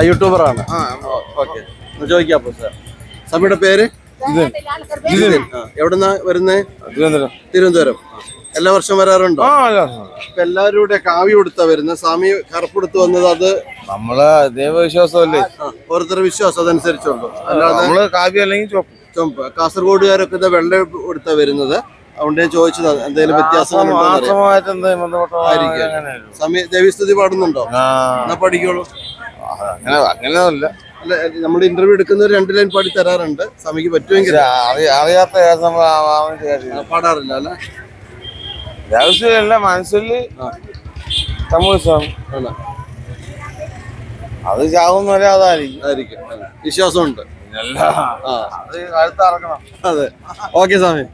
യൂട്യൂബറാണ്. Okay, ചോദിക്കാം sir. സ്വാമിയുടെ പേര്? എവിടുന്നാ വരുന്നേ? തിരുവനന്തപുരം. എല്ലാ വർഷം വരാറുണ്ടോ? ഇപ്പൊ എല്ലാവരും കൂടെ കാവ്യ കൊടുത്താ വരുന്നത്. സ്വാമി കറുപ്പെടുത്ത് വന്നത് അത് നമ്മളെ ദൈവവിശ്വാസമല്ലേ, ഓരോരുത്തരുടെ വിശ്വാസം അതനുസരിച്ചുണ്ടോ? അല്ലാതെ കാവ്യ അല്ലെങ്കിൽ ചുമപ്പ്. കാസർഗോഡുകാരൊക്കെ ഇത് വെള്ള എടുത്താ വരുന്നത്. അതുകൊണ്ട് ഞാൻ ചോദിച്ചത് എന്തെങ്കിലും വ്യത്യാസം സ്വാമി ദേവീസ്തുതി പാടുന്നുണ്ടോ? എന്നാ പഠിക്കുള്ളൂ. അങ്ങനെയൊന്നുമില്ല. അല്ല, നമ്മൾ ഇന്റർവ്യൂ എടുക്കുന്നവർ 2 ലൈൻ പാടി തരാറുണ്ട്. സ്വാമിക്ക് പറ്റുമെങ്കിൽ. അറിയാത്ത പാടാറില്ല അല്ല? ദേവസ്വല്ല, മനസ്സിൽ അത് ചാവുന്ന വരെ അതായിരിക്കും വിശ്വാസമുണ്ട്. അത് അടുത്ത് ഇറങ്ങണം. അതെ. ഓക്കെ സ്വാമി.